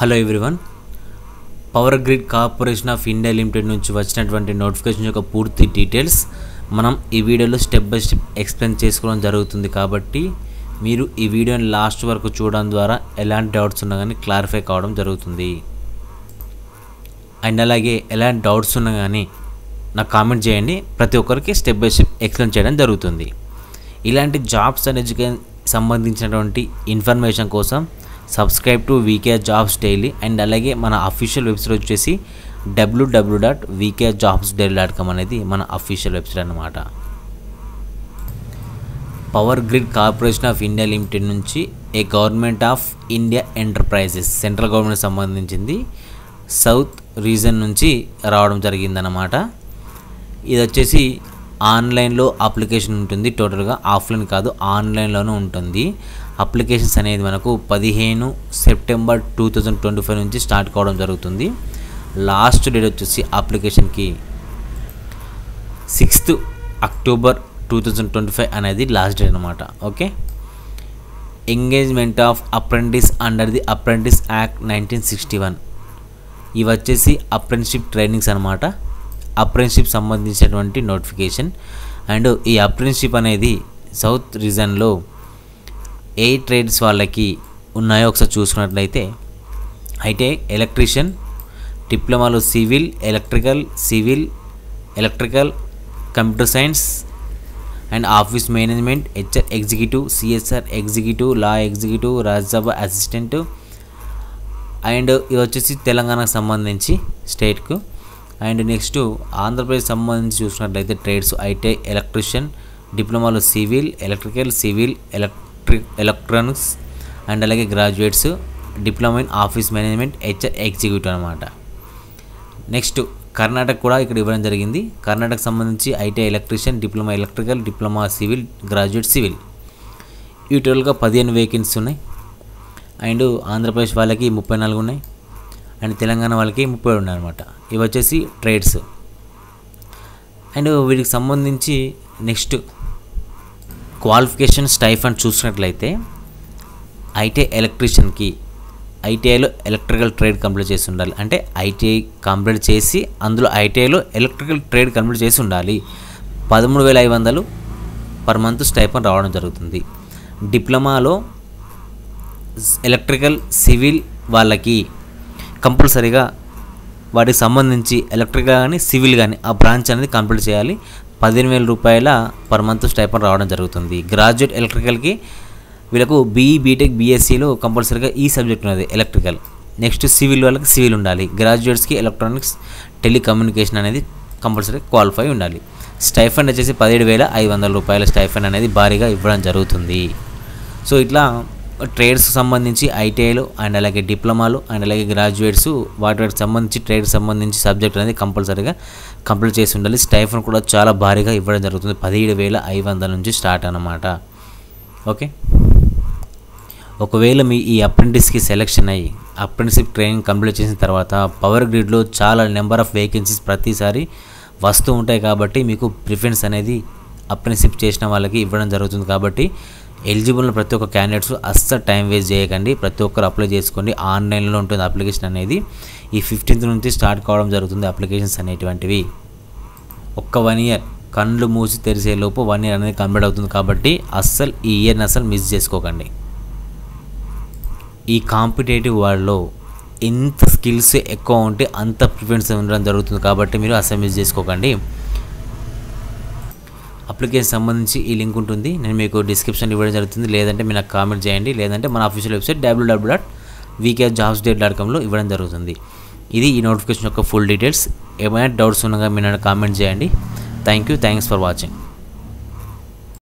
Hello everyone, power grid corporation of India limited నుంచి వచ్చినటువంటి notification యొక్క పూర్తి డీటెయిల్స్ మనం ఈ వీడియోలో స్టెప్ బై స్టెప్ ఎక్స్ప్లెయిన్ చేసుకోవడం జరుగుతుంది. కాబట్టి మీరు ఈ వీడియోని లాస్ట్ వరకు చూడడం ద్వారా ఎలాంటి డౌట్స్ ఉన్నా కానీ క్లారిఫై కావడం జరుగుతుంది. అండ్ అలాగే ఎలాంటి డౌట్స్ ఉన్నా కానీ నాకు కామెంట్ చేయండి, ప్రతి ఒక్కరికి స్టెప్ బై స్టెప్ ఎక్స్ప్లెయిన్ చేయడం జరుగుతుంది. ఇలాంటి జాబ్స్ అండ్ ఎడ్యుకేషన్ సంబంధించినటువంటి ఇన్ఫర్మేషన్ కోసం subscribe to VK jobs daily. And అలాగే మన అఫీషియల్ వెబ్సైట్ వచ్చేసి www.vkjobsdaily.com అనేది మన అఫీషియల్ వెబ్సైట్ అన్నమాట. Power grid corporation of India limited నుంచి a government of India enterprises, central government సంబంధించింది, సౌత్ రీజన్ నుంచి రావడం జరిగిందన్నమాట. ఇది వచ్చేసి ఆన్లైన్లో అప్లికేషన్ ఉంటుంది, టోటల్గా ఆఫ్లైన్ కాదు ఆన్లైన్లోనూ ఉంటుంది. అప్లికేషన్స్ అనేది మనకు 15 సెప్టెంబర్ 2025 నుంచి స్టార్ట్ కావడం జరుగుతుంది. లాస్ట్ డేట్ వచ్చేసి అప్లికేషన్కి 6th అక్టోబర్ 2025 అనేది లాస్ట్ డేట్ అనమాట. Okay, engagement of apprentice under the apprentice act 1961. ఇవి వచ్చేసి అప్రెంటిస్షిప్ ట్రైనింగ్స్ అనమాట. అప్రెంటిస్షిప్ సంబంధించినటువంటి నోటిఫికేషన్. అండ్ ఈ అప్రెంటిస్షిప్ అనేది సౌత్ రీజన్లో ఏ ట్రేడ్స్ వాళ్ళకి ఉన్నాయో ఒకసారి చూసుకున్నట్లయితే అయితే ఎలక్ట్రీషియన్, డిప్లొమాలో civil, electrical, computer science and office management, HR executive, CSR executive, law executive, Rajya Sabha assistant. And ఇది వచ్చేసి తెలంగాణకు సంబంధించి స్టేట్కు. అండ్ నెక్స్ట్ ఆంధ్రప్రదేశ్ సంబంధించి చూసినట్లయితే ట్రేడ్స్ ఐటీఐ ఎలక్ట్రీషియన్, డిప్లొమాలో సివిల్, ఎలక్ట్రానిక్స్ అండ్ అలాగే graduates, diploma in office management, HR executive అనమాట. నెక్స్ట్ కర్ణాటక కూడా ఇక్కడ ఇవ్వడం జరిగింది. కర్ణాటక సంబంధించి ITI electrician, diploma electrical, diploma civil, graduate civil. ఈ టోటల్గా 15 వేకెన్సీస్ ఉన్నాయి. అండ్ ఆంధ్రప్రదేశ్ వాళ్ళకి 34 ఉన్నాయి. అండ్ తెలంగాణ వాళ్ళకి 30 ఉన్నాయి అనమాట. ఇవి వచ్చేసి ట్రేడ్స్. అండ్ వీటికి సంబంధించి నెక్స్ట్ క్వాలిఫికేషన్ స్టైఫండ్ చూసినట్లయితే ఐటీఐ ఎలక్ట్రీషియన్కి ఐటీఐలో ఎలక్ట్రికల్ ట్రేడ్ కంప్లీట్ చేసి ఉండాలి. అంటే ఐటీఐ కంప్లీట్ చేసి అందులో ఐటీఐలో ఎలక్ట్రికల్ ట్రేడ్ కంప్లీట్ చేసి ఉండాలి. 13,500 పర్ మంత్ స్టైఫండ్ రావడం జరుగుతుంది. డిప్లొమాలో ఎలక్ట్రికల్, సివిల్ వాళ్ళకి కంపల్సరీగా వాటికి సంబంధించి ఎలక్ట్రికల్ కానీ సివిల్ కానీ ఆ బ్రాంచ్ అనేది కంప్లీట్ చేయాలి. 15,000 రూపాయల పర్ మంత్ స్టైఫండ్ రావడం జరుగుతుంది. గ్రాడ్యుయేట్ ఎలక్ట్రికల్కి వీళ్ళకు బీఈ, బీటెక్, బీఎస్సీలో కంపల్సరీగా ఈ సబ్జెక్ట్ ఉన్నది ఎలక్ట్రికల్. నెక్స్ట్ సివిల్ వాళ్ళకి సివిల్ ఉండాలి. గ్రాడ్యుయేట్స్కి ఎలక్ట్రానిక్స్, టెలికమ్యూనికేషన్ అనేది కంపల్సరీ క్వాలిఫై ఉండాలి. స్టైఫండ్ వచ్చేసి 17,500 రూపాయల స్టైఫండ్ అనేది భారీగా ఇవ్వడం జరుగుతుంది. సో ఇట్లా ట్రేడ్స్ సంబంధించి ఐటీఐలు అండ్ అలాగే డిప్లొమాలు అండ్ అలాగే గ్రాడ్యుయేట్స్ వాటికి సంబంధించి ట్రేడ్ సంబంధించి సబ్జెక్ట్ అనేది కంపల్సరీగా కంప్లీట్ చేసి ఉండాలి. స్టైఫండ్ కూడా చాలా భారీగా ఇవ్వడం జరుగుతుంది. 17,500 నుంచి స్టార్ట్ అన్నమాట. ఓకే, ఒకవేళ మీ ఈ అప్రెంటిస్కి సెలెక్షన్ అయ్యి అప్రెంటిస్షిప్ ట్రైనింగ్ కంప్లీట్ చేసిన తర్వాత పవర్ గ్రిడ్లో చాలా నెంబర్ ఆఫ్ వేకెన్సీస్ ప్రతిసారి వస్తూ ఉంటాయి. కాబట్టి మీకు ప్రిఫరెన్స్ అనేది అప్రెంటిస్షిప్ చేసిన వాళ్ళకి ఇవ్వడం జరుగుతుంది. కాబట్టి ఎలిజిబుల్ ప్రతి ఒక్క క్యాండిడేట్స్ అస్సలు టైం వేస్ట్ చేయకండి, ప్రతి ఒక్కరు అప్లై చేసుకోండి. ఆన్లైన్లో ఉంటుంది అప్లికేషన్ అనేది. ఈ 15th నుంచి స్టార్ట్ కావడం జరుగుతుంది అప్లికేషన్స్ అనేటువంటివి. ఒక్క 1 ఇయర్ కళ్ళు మూసి తెరిసే లోపు 1 ఇయర్ అనేది కంప్లీట్ అవుతుంది. కాబట్టి అస్సలు ఈ ఇయర్ని అసలు మిస్ చేసుకోకండి. ఈ కాంపిటేటివ్ వరల్డ్లో ఎంత స్కిల్స్ ఎక్కువ ఉంటే అంత ప్రిఫరెన్స్ ఉండడం జరుగుతుంది. కాబట్టి మీరు అసలు మిస్ చేసుకోకండి. అప్లికేషన్ సంబంధించి ఈ లింక్ ఉంటుంది, నేను మీకు డిస్క్రిప్షన్ ఇవ్వడం జరుగుతుంది. లేదంటే మీరు నాకు కామెంట్ చేయండి, లేదంటే మన అఫీషియల్ వెబ్సైట్ www.vkjobsdaily.comలో ఇవ్వడం జరుగుతుంది. ఇది ఈ నోటిఫికేషన్ యొక్క ఫుల్ డీటెయిల్స్. ఏమైనా డౌట్స్ ఉన్నగా మీరు కామెంట్ చేయండి. Thanks for watching.